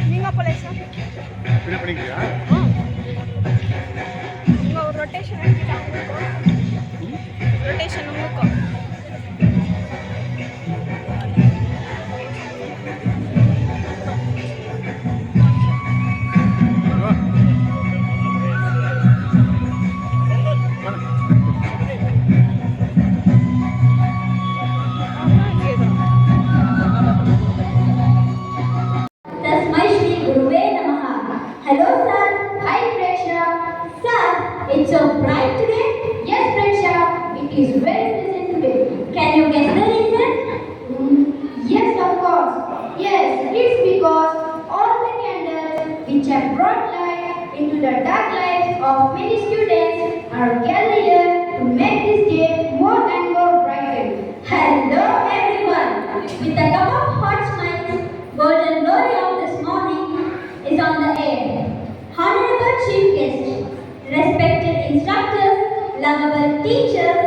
நீங்க போலேசா என்ன பண்ணிக்கிறியா? உங்க ஒரு ரொட்டேஷன் எடுத்துட்டு அவங்களுக்கும் ரொட்டேஷன் உங்களுக்கும் Hello sir. Hi Preksha. Sir, it's so bright today. Yes Preksha, it is very pleasant today. Can you guess the reason? Yes of course. Yes, it's because all the candles which have brought light into the dark lives of many students are gathered here to make this day more and more brighter. Hello everyone. With a cup of hot smiles, golden glory of this morning is on the air. Honorable Chief Guest, respected instructors, lovable teachers,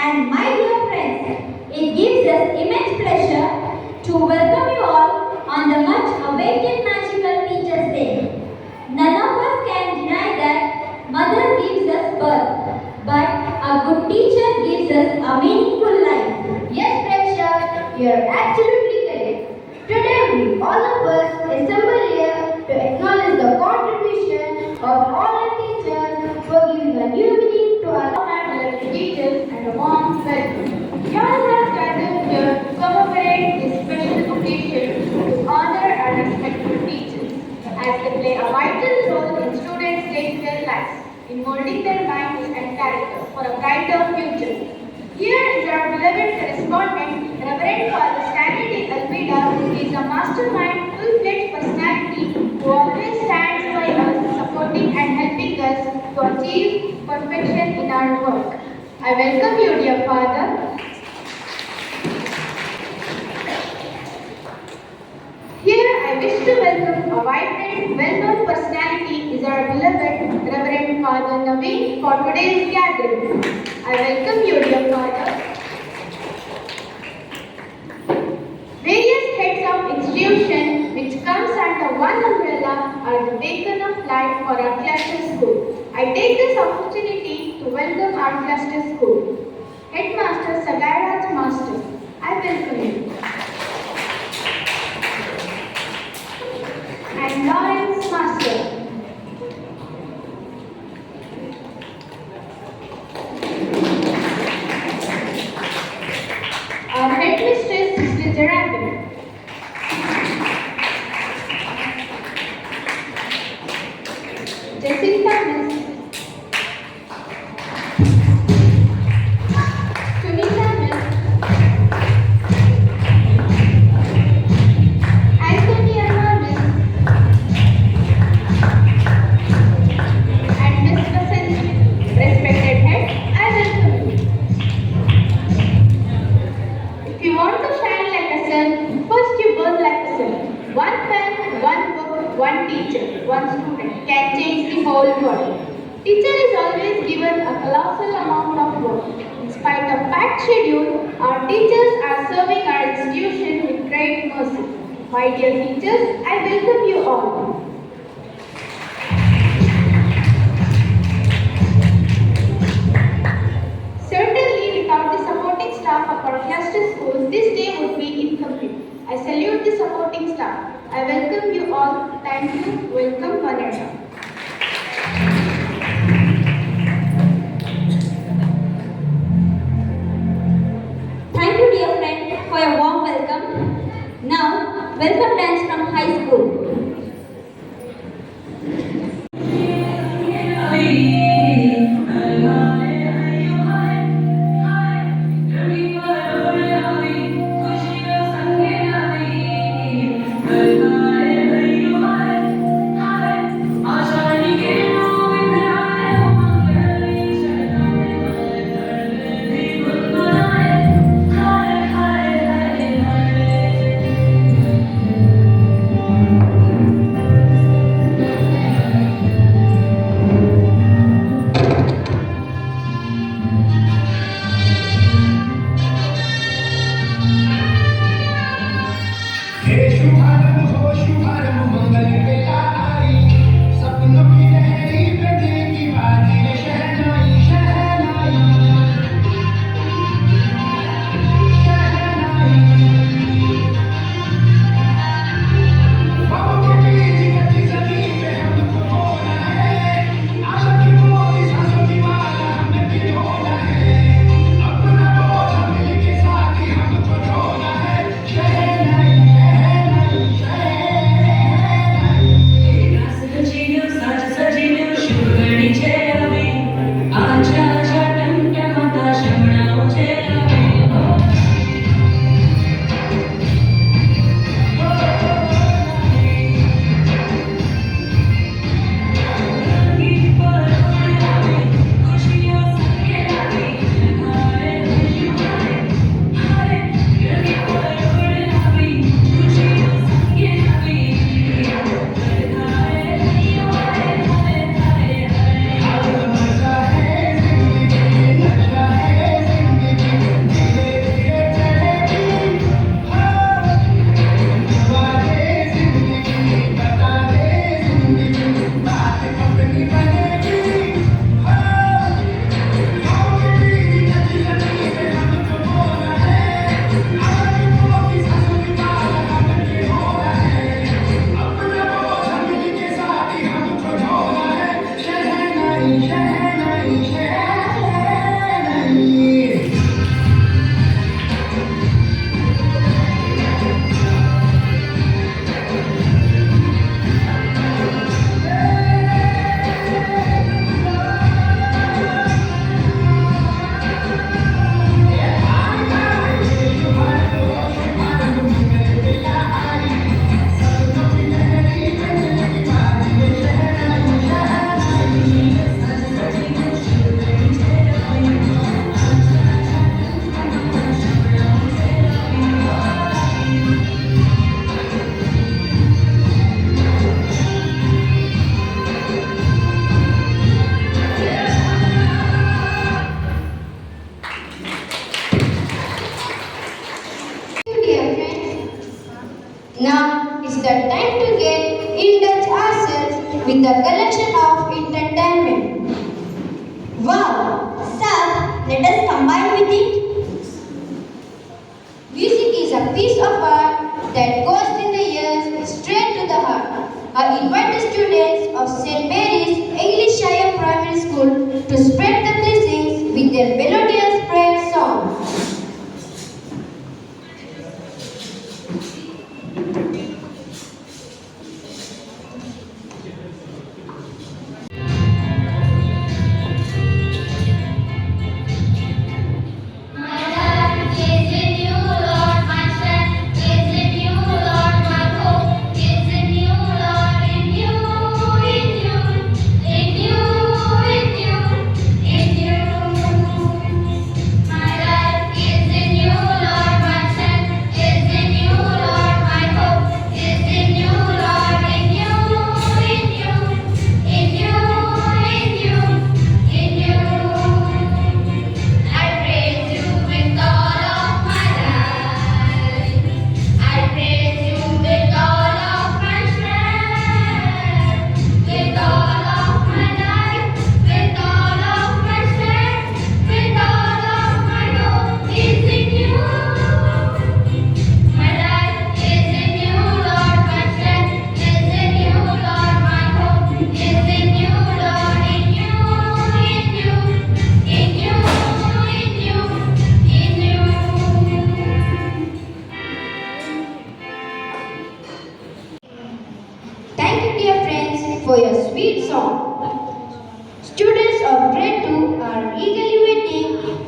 and my dear friends, it gives us immense pleasure to welcome you all on the much awaited magical Teachers' Day. None of us can deny that mother gives us birth, but a good teacher gives us a meaningful life. Yes, Preksha, you are absolutely correct. Today we all of us assemble here to acknowledge the contribution of all our teachers for giving a new meaning to our life teachers and a warm welcome. You all have gathered here to commemorate this special occasion to honor our respected teachers as they play a vital role in students' day-to-day lives in molding their minds and character for a brighter future. Here is our beloved correspondent, Reverend Father Stanley D. Almeida. He is a mastermind, full-fledged personality who always stands by us, supporting and helping us to achieve perfection in our work. I welcome you, dear Father. Here I wish to welcome a vibrant, well-known personality is our beloved Reverend Father Naveen for today's gathering. I welcome you, dear Father. Various heads of institution which comes under one umbrella are the beacon of light for our cluster school. I take this opportunity to welcome our cluster school. Headmaster Sagaraj Master, I welcome you. And Lawrence Master. Our headmistress, Sister Jarabin. Jacinta Miss. Sunita Miss. Anthony Anna Miss. And Miss Vasanthi. Respected head, I welcome you. If you want to shine like a sun, first you burn like a sun. One pen, one book, one teacher, one student can change the whole world. Teacher is always given a colossal amount of work. In spite of packed schedule, our teachers are serving our institution with great mercy. My dear teachers, I welcome you all. Certainly, without the supporting staff of our cluster schools, this day would be incomplete. I salute the supporting staff. I welcome you all. Thank you. Welcome, one and all. Thank you, dear friend, for your warm welcome. Now, welcome dance from high school. Dear friends, now is the time to get indulge ourselves with the collection of entertainment. Wow! Sir, let us combine with it. Music is a piece of art that goes in the ears straight to the heart. I invite the students of St. Mary's English Higher Primary School to spread the blessings with their melodious prayer song. In you,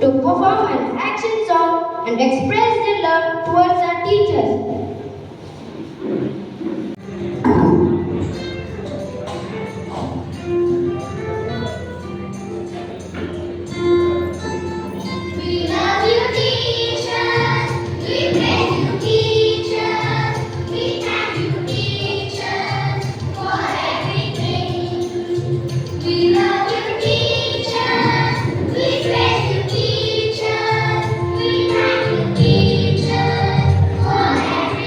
to perform an action song and express their love towards our teachers. We love you, teachers. We praise you, teachers. We thank you, teachers, for everything. We love you, teachers. We praise you, teachers. We thank you, teachers, for everything.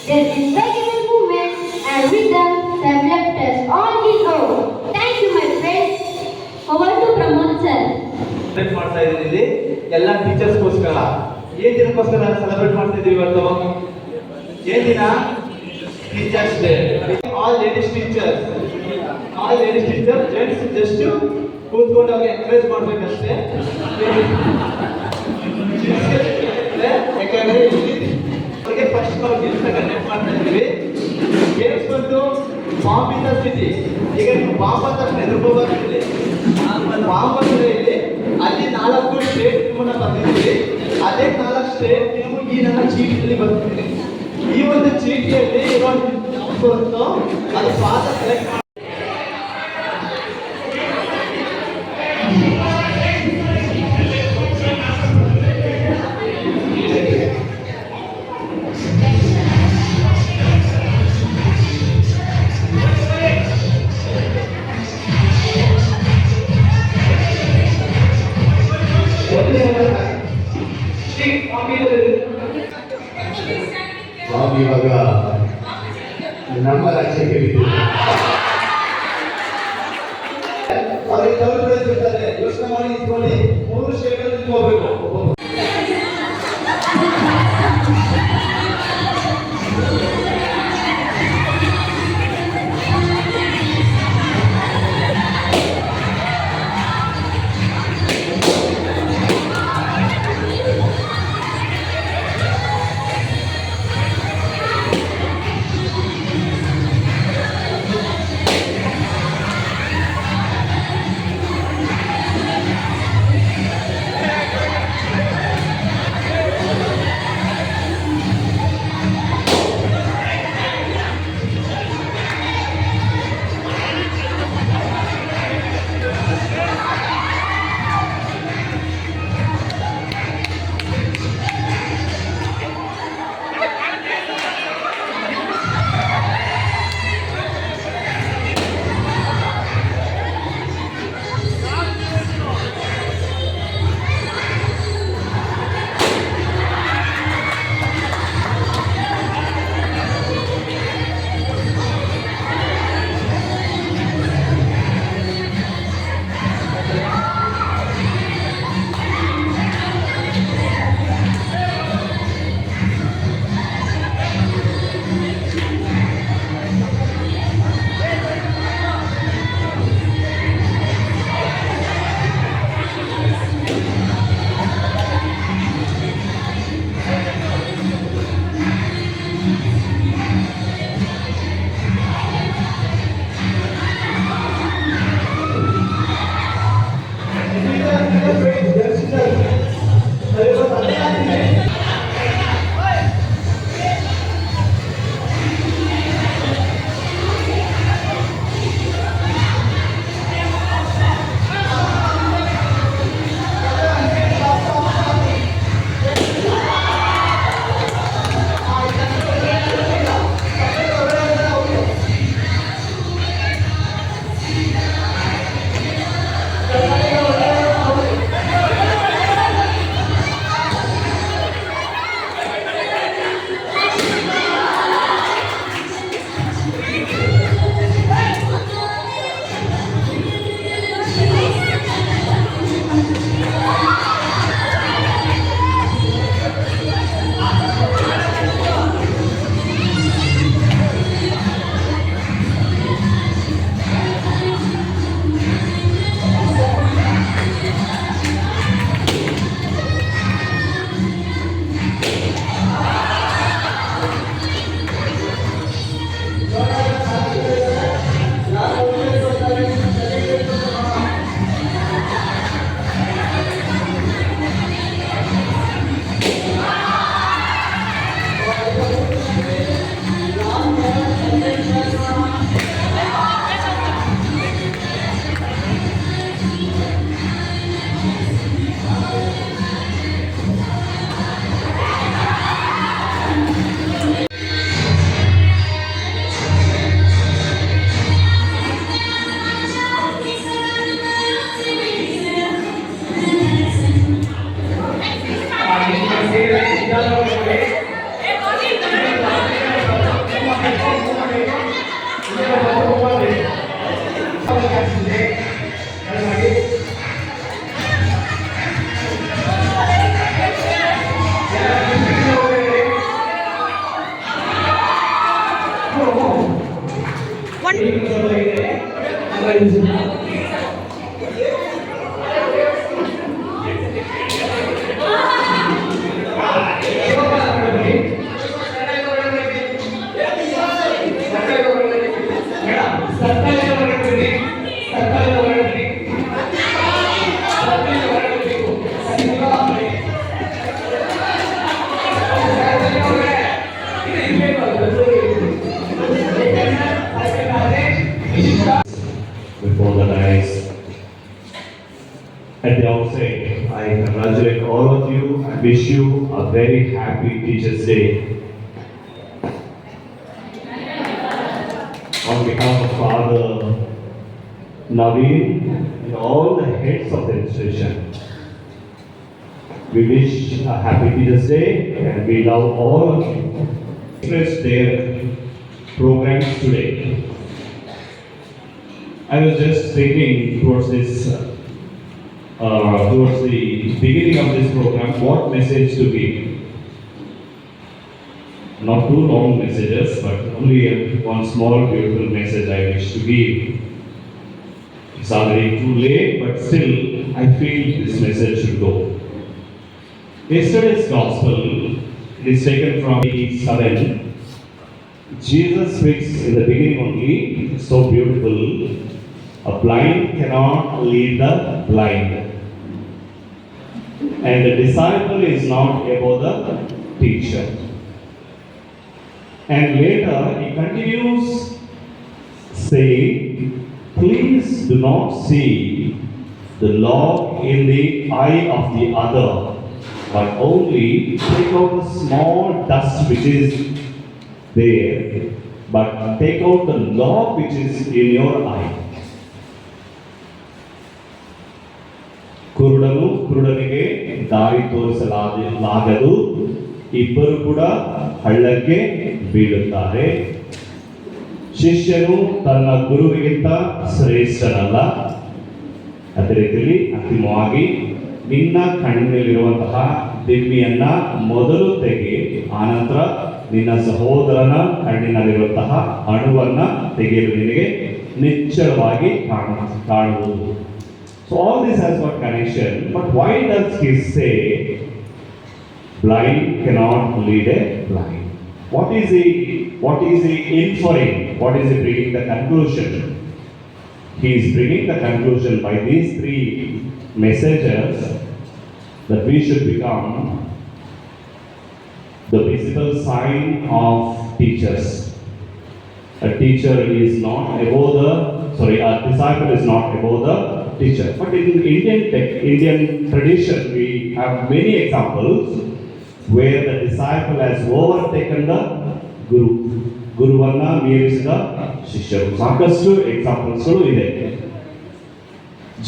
Their unbreakable movement and rhythm have left us all in awe. Thank you, my friends. Over to Pramod sir. Celebrate ಮಾಡ್ತಾ ಇದ್ದೀನಿ ಇಲ್ಲಿ ಎಲ್ಲ ಟೀಚರ್ಸ್ಗೋಸ್ಕರ. ಏನ್ ದಿನಕ್ಕೋಸ್ಕರ celebrate ಮಾಡ್ತಾ ಇದೀವಿ ಇವತ್ತು? ಏನ್ ದಿನ? Teachers day. All ladies teachers, gents just ಕೂತ್ಕೊಂಡು ಅವ್ರಿಗೆ ಎಂಕರೇಜ್ ಮಾಡ್ಬೇಕಷ್ಟೇ. ಯಾಕಂದ್ರೆ ಅವ್ರಿಗೆ ಫಸ್ಟ್ ನಾವು ಗೆಲ್ಸ್ ಕಂಡಕ್ಟ್ ಮಾಡ್ತಾ ಇದ್ದೀವಿ. ಗೇಮ್ಸ್ ಬಂದು ಬಾಂಬ್ ಇನ್ ದ ಸಿಟಿ. ಈಗ ನೀವು ಬಾಂಬ್ ಅಂತ ಹೆದರ್ಕೋಬಾರ್ದಿದೆ. ಬಾಂಬ್ ಅಂದ್ರೆ ಇಲ್ಲಿ ಅಲ್ಲಿ 4 ಸ್ಟೇಟ್ ಟೀಮನ್ನ ಬರ್ತಿದ್ದೀವಿ. ಅದೇ 4 ಸ್ಟೇಟ್ ಟೀಮು ಈ ನನ್ನ ಚೀಟಿಯಲ್ಲಿ ಬರ್ತಿದ್ದೀವಿ. ಈ ಒಂದು ಚೀಟಿಯಲ್ಲಿ ಇರೋ ಯಾವ್ದು ಬರುತ್ತೋ ಅದು ಪಾಠ ಸೆಲೆಕ್ಟ್ ಮಾಡಿ ಬಾಂಬ್ ಇವಾಗ ನಮ್ಮ ರಾಜ್ಯಕ್ಕೆ ಬಿದ್ದಿದೆ. ಅವ್ರಿಗೆ ತಲುಪಿರ್ತಾರೆ. ಯೋಚನೆ ಮಾಡಿ ನಿಂತ್ಕೊಳ್ಳಿ. 3 ಸ್ಟೇಟಲ್ಲಿ ನಿಂತ್ಕೋಬೇಕು. ಸಲುವಾಗಿದೆ. ಅಂದ್ರೆ before the eyes. At the outset, I congratulate all of you and wish you a very happy Teachers' Day. On behalf of Father Naveen and all the heads of the institution, we wish a happy Teachers' Day and we love all of you. Express their programs today. I was just thinking towards the beginning of this program, what message to give. Not too long messages, but only one small beautiful message I wish to give. It's already too late, but still I feel this message should go. Yesterday's gospel is taken from 7. Jesus speaks in the beginning only, so beautiful. A blind cannot lead the blind. And the disciple is not above the teacher. And later he continues saying, please do not see the log in the eye of the other, but only take out the small dust which is there, but take out the log which is in your eye. ಕುರುಡನು ಕುರುಡನಿಗೆ ದಾರಿ ತೋರಿಸಲಾಗದು, ಇಬ್ಬರು ಕೂಡ ಹಳ್ಳಕ್ಕೆ ಬೀಳುತ್ತಾರೆ. ಶಿಷ್ಯನು ತನ್ನ ಗುರುವಿಗಿಂತ ಶ್ರೇಷ್ಠನಲ್ಲ. ಅದೇ ರೀತಿಯಲ್ಲಿ ಅಂತಿಮವಾಗಿ ನಿನ್ನ ಕಣ್ಣಿನಲ್ಲಿರುವಂತಹ ದಿಮ್ಮಿಯನ್ನ ಮೊದಲು ತೆಗೆ, ಆನಂತರ ನಿನ್ನ ಸಹೋದರನ ಕಣ್ಣಿನಲ್ಲಿರುವಂತಹ ಅಣುವನ್ನ ತೆಗೆಯಲು ನಿನಗೆ ನಿಶ್ಚಲವಾಗಿ ಕಾಣುವುದು. So all this has got connection, but why does he say blind cannot lead a blind? What is he inferring? What is he bringing the conclusion? He is bringing the conclusion by these 3 messages that we should become the visible sign of teachers. A teacher is not above a disciple is not above the teacher. But in Indian tradition, we have many examples where the disciple has overtaken the guru. Guruvanna ಮೀರಿಸಿದ ಶಿಷ್ಯರು. ಸಾಕಷ್ಟು examples ಇದೆ.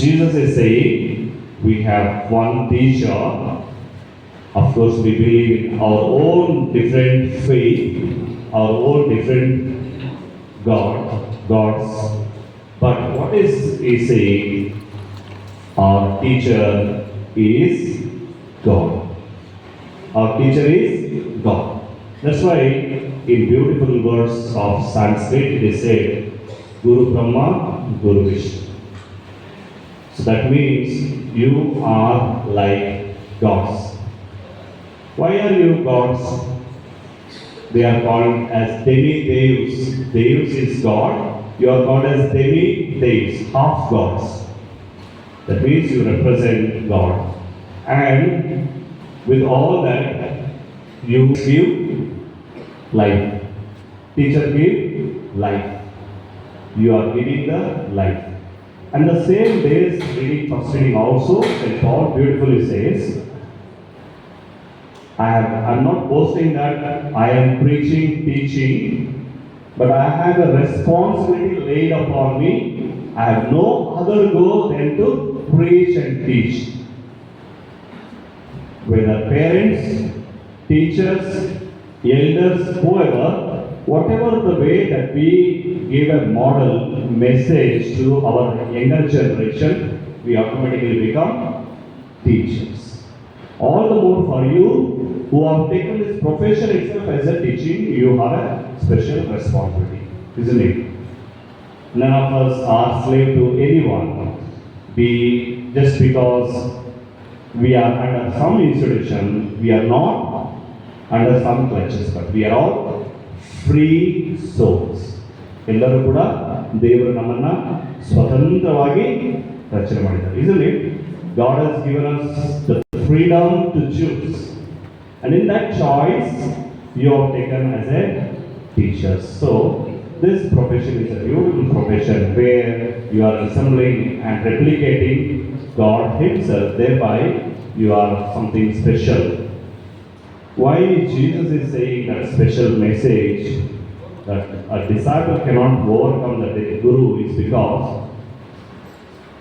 Jesus is saying, we have one teacher. Of course, we believe in our own different faith, our own different gods. But what is he saying? Our teacher is God. Our teacher is God. That's why in beautiful words of Sanskrit it is said, Guru Brahma, Guru Vishnu. So that means you are like gods. Why are you gods? They are called as demi-deus. Deus is God. You are called as demi-deus, half gods. That means you represent God. And with all that, you give life. Teacher give life. You are giving the life. And the same days first reading also, St. Paul beautifully says, I'm not boasting that I am preaching, teaching, but I have a responsibility laid upon me. I have no other goal than to preach and teach. Whether parents, teachers, elders, whoever, whatever the way that we give a model message to our younger generation, we automatically become teachers. All the more for you who have taken this profession itself as a teaching, you have a special responsibility, isn't it? none of us are slave to anyone. We just because we are under some institution, we are not under some clutches, but we are all free souls. ಎಲ್ಲರೂ ಕೂಡ ದೇವರು ನಮ್ಮನ್ನ ಸ್ವತಂತ್ರವಾಗಿ ರಚನೆ ಮಾಡಿದ್ದಾರೆ. Isn't it? God has given us the freedom to choose. And in that choice, you are taken as a teacher. So, this profession is a beautiful profession where you are assembling and replicating God Himself. Thereby, you are something special. Why Jesus is saying that special message that a disciple cannot overcome the Guru is because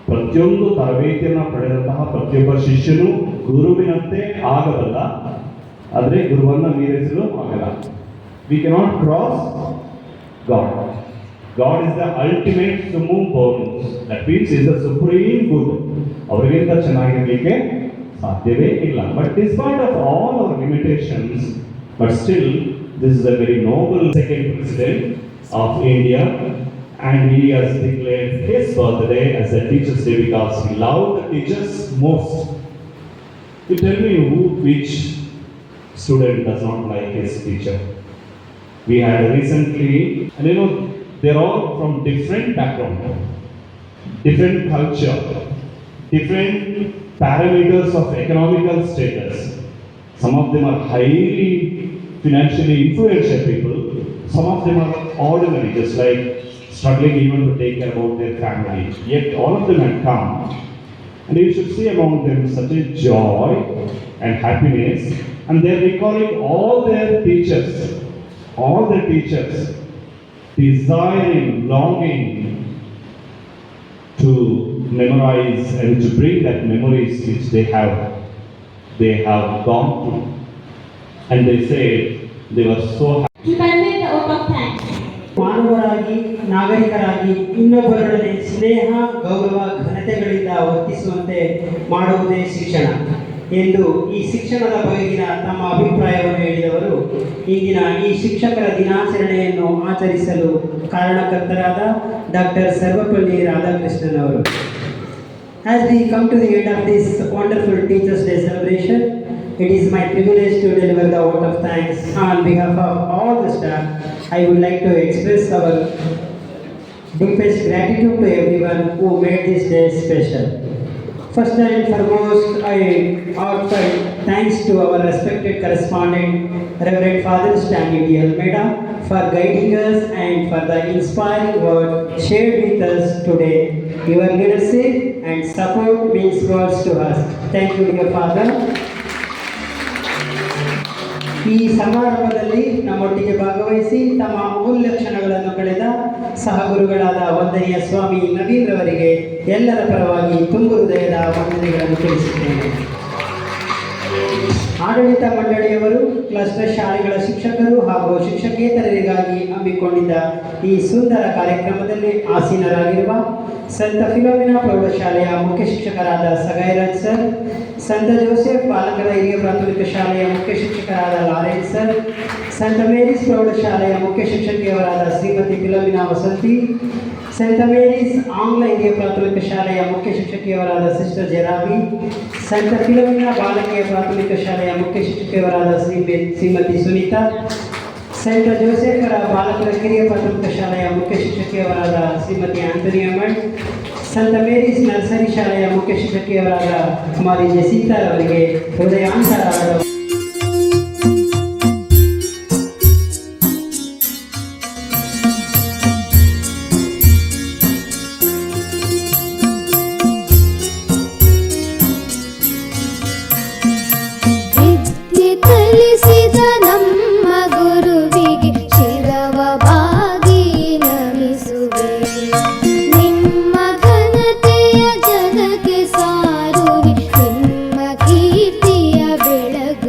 ಪ್ರತಿಯೊಂದು ತರಬೇತಿಯನ್ನು ಪಡೆದಂತಹ ಪ್ರತಿಯೊಬ್ಬ ಶಿಷ್ಯನು ಗುರುವಿನಂತೆ ಆಗಬಲ್ಲ, ಆದರೆ ಗುರುವನ್ನು ಮೀರಿಸಲು ಆಗಲ್ಲ. We cannot cross god. God is the ultimate summum bonus. That means is the supreme good. ಅವರಿಗಿಂತ ಚೆನ್ನಾಗಿರಲಿಕ್ಕೆ ಸಾಧ್ಯವೇ ಇಲ್ಲ. But despite of all our limitations, but still this is a very noble second president of India, and he has declared his birthday as a Teachers' Day because he loved the teachers most. You tell me which student does not like his teacher? We had recently, and you know, they're all from different background, different culture, different parameters of economical status. Some of them are highly financially influential people, some of them are ordinary, just like struggling even to take care about their family. Yet all of them had come, and you should see among them such a joy and happiness, and they're recalling all their teachers, desiring, longing to memorize and to bring that memories which they have gone through. And they said they were so happy. He conveyed the vote of thanks. ಮಾನವರಾಗಿ ನಾಗರಿಕರಾಗಿ ಇನ್ನೊಬ್ಬರೊಡನೆ ಸ್ನೇಹ ಗೌರವ ಘನತೆಗಳಿಂದ ವರ್ತಿಸುವಂತೆ ಮಾಡುವುದೇ ಶಿಕ್ಷಣ ಎಂದು ಈ ಶಿಕ್ಷಣದ ಬಗೆಗಿನ ತಮ್ಮ ಅಭಿಪ್ರಾಯವನ್ನು ಹೇಳಿದವರು ಇಂದಿನ ಈ ಶಿಕ್ಷಕರ ದಿನಾಚರಣೆಯನ್ನು ಆಚರಿಸಲು ಕಾರಣಕರ್ತರಾದ ಡಾಕ್ಟರ್ ಸರ್ವಪಲ್ಲಿ ರಾಧಾಕೃಷ್ಣನ್ ಅವರು. As we come to the end of this wonderful Teachers' Day celebration, it is my privilege to deliver the vote of thanks on behalf of all the staff. I would like to express our deepest gratitude to everyone who made this day special. First and foremost, I offer thanks to our respected correspondent, Reverend Father Stanley D. Almeida, for guiding us and for the inspiring word shared with us today. Your leadership and support means words to us. Thank you, dear Father. ಈ ಸಮಾರಂಭದಲ್ಲಿ ನಮ್ಮೊಟ್ಟಿಗೆ ಭಾಗವಹಿಸಿ ತಮ್ಮ ಅಮೂಲ್ಯ ಕ್ಷಣಗಳನ್ನು ಕಳೆದ ಸಹಗುರುಗಳಾದ ವಂದನೀಯ ಸ್ವಾಮಿ ನವೀನ್ ರವರಿಗೆ ಎಲ್ಲರ ಪರವಾಗಿ ತುಂಬು ಹೃದಯದ ವಂದನೆಗಳನ್ನು ತಿಳಿಸುತ್ತೇನೆ. ಆಡಳಿತ ಮಂಡಳಿಯವರು, ಕ್ಲಸ್ಟರ್ ಶಾಲೆಗಳ ಶಿಕ್ಷಕರು ಹಾಗೂ ಶಿಕ್ಷಕೇತರರಿಗಾಗಿ ಹಮ್ಮಿಕೊಂಡಿದ್ದ ಈ ಸುಂದರ ಕಾರ್ಯಕ್ರಮದಲ್ಲಿ ಆಸೀನರಾಗಿರುವ ಸಂತ ಫಿಲೋಮಿನಾ ಪ್ರೌಢಶಾಲೆಯ ಮುಖ್ಯ ಶಿಕ್ಷಕರಾದ ಸಗೈರಾಜ್ ಸರ್, ಸಂತ ಜೋಸೆಫ್ ಬಾಲಕರ ಹಿರಿಯ ಪ್ರಾಥಮಿಕ ಶಾಲೆಯ ಮುಖ್ಯ ಶಿಕ್ಷಕರಾದ ಲಾರೆನ್ಸ್ ಸರ್, ಸಂತ ಮೇರೀಸ್ ಪ್ರೌಢಶಾಲೆಯ ಮುಖ್ಯ ಶಿಕ್ಷಕಿಯವರಾದ ಶ್ರೀಮತಿ ಫಿಲೋಮಿನಾ ವಸಂತಿ, ಸಂತ ಮೇರೀಸ್ ಆಂಗ್ಲ ಹಿರಿಯ ಪ್ರಾಥಮಿಕ ಶಾಲೆಯ ಮುಖ್ಯ ಶಿಕ್ಷಕಿಯವರಾದ ಸಿಸ್ಟರ್ ಜೆರಾಬಿ, ಸಂತ ಫಿಲೋಮಿನಾ ಬಾಲಕಿಯ ಪ್ರಾಥಮಿಕ ಶಾಲೆಯ ಮುಖ್ಯ ಶಿಕ್ಷಕಿಯವರಾದ ಶ್ರೀಮತಿ ಸುನೀತಾ, ಸಂತ ಜೋಸೆಫರ ಬಾಲಕರ ಕಿರಿಯ ಪ್ರಾಥಮಿಕ ಶಾಲೆಯ ಮುಖ್ಯ ಶಿಕ್ಷಕಿಯವರಾದ ಶ್ರೀಮತಿ ಆಂಟೋನಿಯಮ್ಮಳ್, ಸಂತ ಮೇರೀಸ್ ನರ್ಸರಿ ಶಾಲೆಯ ಮುಖ್ಯ ಶಿಕ್ಷಕಿಯವರಾದ ಕುಮಾರಿ ಜೆಸಿತಾ ಅವರಿಗೆ ಹೃದಯಾಂತರಾದ ಕಲಿಸಿದ ನಮ್ಮ ಗುರುವಿಗೆ ಶಿರವ ಬಾಗಿ ನಮಿಸುವೆ. ನಿಮ್ಮ ಘನತೆಯ ಜಗಕ್ಕೆ ಸಾರುವೆ, ನಿಮ್ಮ ಕೀರ್ತಿಯ ಬೆಳಗುವೆ.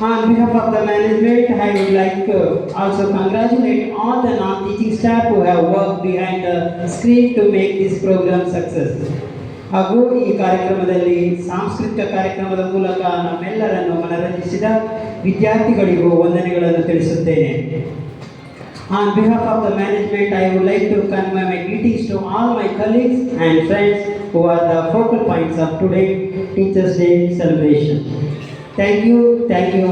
On behalf of the management, I would like to also congratulate all the non-teaching staff who have worked behind the screen to make this program success. ಹಾಗೂ ಈ ಕಾರ್ಯಕ್ರಮದಲ್ಲಿ ಸಾಂಸ್ಕೃತಿಕ ಕಾರ್ಯಕ್ರಮದ ಮೂಲಕ ನಮ್ಮೆಲ್ಲರನ್ನು ಮನರಂಜಿಸಿದ ವಿದ್ಯಾರ್ಥಿಗಳಿಗೂ ವಂದನೆಗಳನ್ನು ತಿಳಿಸುತ್ತೇನೆ. On behalf of the management, I would like to convey my greetings to all my colleagues and friends who are the focal points of today's Teachers' Day celebration. Thank you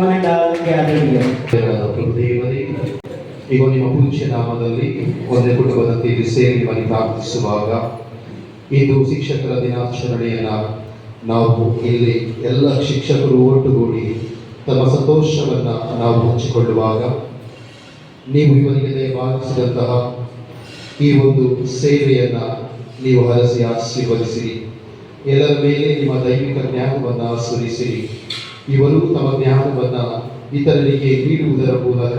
one and all gathered here. ಪ್ರಭುದೇವರೇ, ಈಗ ನಿಮ್ಮ ಪೂಜ್ಯ ನಾಮದಲ್ಲಿ ಒಂದೇ ಕುಟುಂಬದಂತೆ ಇಲ್ಲಿ ಸೇರಿ ನಿಮ್ಮನ್ನು ಪ್ರಾರ್ಥಿಸುವಾಗ ಇಂದು ಶಿಕ್ಷಕರ ದಿನಾಚರಣೆಯನ್ನು ನಾವು ಇಲ್ಲಿ ಎಲ್ಲ ಶಿಕ್ಷಕರು ಒಟ್ಟುಗೂಡಿ ತಮ್ಮ ಸಂತೋಷವನ್ನು ನಾವು ಹಂಚಿಕೊಳ್ಳುವಾಗ ನೀವು ಇವರಿಗೆ ದಯಪಾಲಿಸಿದಂತಹ ಈ ಒಂದು ಸೇವೆಯನ್ನು ನೀವು ಹರಸಿ ಆಶೀರ್ವದಿಸಿರಿ. ಎಲ್ಲರ ಮೇಲೆ ನಿಮ್ಮ ದೈವಿಕ ಜ್ಞಾನವನ್ನು ಸುರಿಸಿರಿ. ಇವರು ತಮ್ಮ ಜ್ಞಾನವನ್ನು ಇತರರಿಗೆ ನೀಡುವುದರ ಮೂಲಕ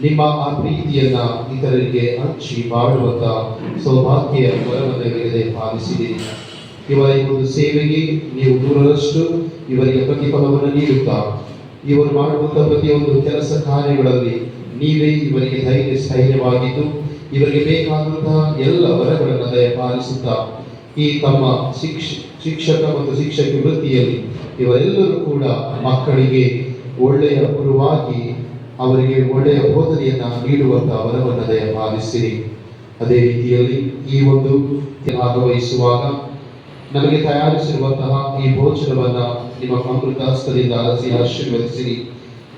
ನಿಮ್ಮ ಆ ಪ್ರೀತಿಯನ್ನು ಇತರರಿಗೆ ಹಂಚಿ ಮಾಡುವಂಥ ಸೌಭಾಗ್ಯ ವರವನ್ನು ಇವರಿಗೆ ಪಾಲಿಸಿದಿರಿ. ಇವರ ಈ ಒಂದು ಸೇವೆಗೆ ನೀವು 100ರಷ್ಟು ಇವರಿಗೆ ಪ್ರತಿಫಲವನ್ನು ನೀಡುತ್ತಾ ಇವರು ಮಾಡುವಂಥ ಪ್ರತಿಯೊಂದು ಕೆಲಸ ಕಾರ್ಯಗಳಲ್ಲಿ ನೀವೇ ಇವರಿಗೆ ಸ್ಥೈರ್ಯವಾಗಿದ್ದು ಇವರಿಗೆ ಬೇಕಾದಂತಹ ಎಲ್ಲ ವರಗಳನ್ನು ದಯಪಾಲಿಸುತ್ತಾ ಈ ತಮ್ಮ ಶಿಕ್ಷಕ ಮತ್ತು ಶಿಕ್ಷಕಿ ವೃತ್ತಿಯಲ್ಲಿ ಇವರೆಲ್ಲರೂ ಕೂಡ ಮಕ್ಕಳಿಗೆ ಒಳ್ಳೆಯ ಗುರುವಾಗಿ ಅವರಿಗೆ ಒಳ್ಳೆಯ ಬೋಧನೆಯನ್ನು ನೀಡುವಂತಹ ವರವನ್ನು ದಯಪಾಲಿಸಿರಿ. ಅದೇ ರೀತಿಯಲ್ಲಿ ಈ ಒಂದು ಭಾಗವಹಿಸುವಾಗ ನಮಗೆ ತಯಾರಿಸಿರುವಂತಹ ಈ ಭೋಜನವನ್ನು ನಿಮ್ಮ ಅಮೃತ ಹಸ್ತದಿಂದ ಅರಸಿ ಆಶೀರ್ವದಿಸಿರಿ.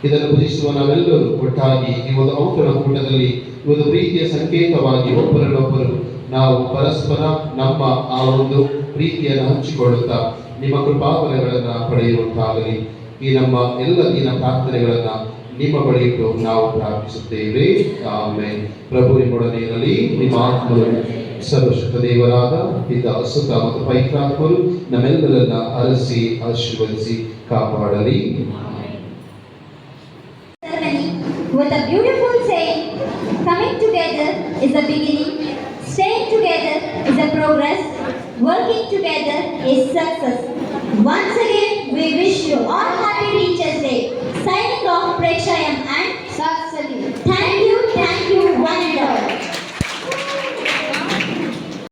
ಇದನ್ನು ಭುಜಿಸುವ ನಾವೆಲ್ಲರೂ ಒಟ್ಟಾಗಿ ಈ ಒಂದು ಔತಣ ಕೂಟದಲ್ಲಿ ಈ ಒಂದು ಪ್ರೀತಿಯ ಸಂಕೇತವಾಗಿ ಒಬ್ಬರನ್ನೊಬ್ಬರು ನಾವು ಪರಸ್ಪರ ನಮ್ಮ ಆ ಒಂದು ಪ್ರೀತಿಯನ್ನು ಹಂಚಿಕೊಳ್ಳುತ್ತಾ ನಿಮ್ಮ ಕೃಪಾವರಗಳನ್ನು ಪಡೆಯುವಂತಾಗಲಿ. ಈ ನಮ್ಮ ಎಲ್ಲ ದಿನ ಪ್ರಾರ್ಥನೆಗಳನ್ನು ನಿಮ್ಮ ಬಳಿ ಇಟ್ಟು ನಾವು ಪ್ರಾರ್ಥಿಸುತ್ತೇವೆ. ಆಮೇಲೆ ಪ್ರಭು ನಿಮ್ಮೊಡನೆ ಇರಲಿ. ನಿಮ್ಮ ಆತ್ಮರು ಸರ್ವಶಕ್ತ ದೇವರಾದ ಪಿತ ಸುತ ಮತ್ತು ಪವಿತ್ರಾತ್ಮರು ನಮ್ಮೆಲ್ಲರನ್ನ ಅರಸಿ ಆಶೀರ್ವದಿಸಿ ಕಾಪಾಡಲಿ. With a beautiful saying, coming together is a beginning, staying together is a progress, working together is success. Once again,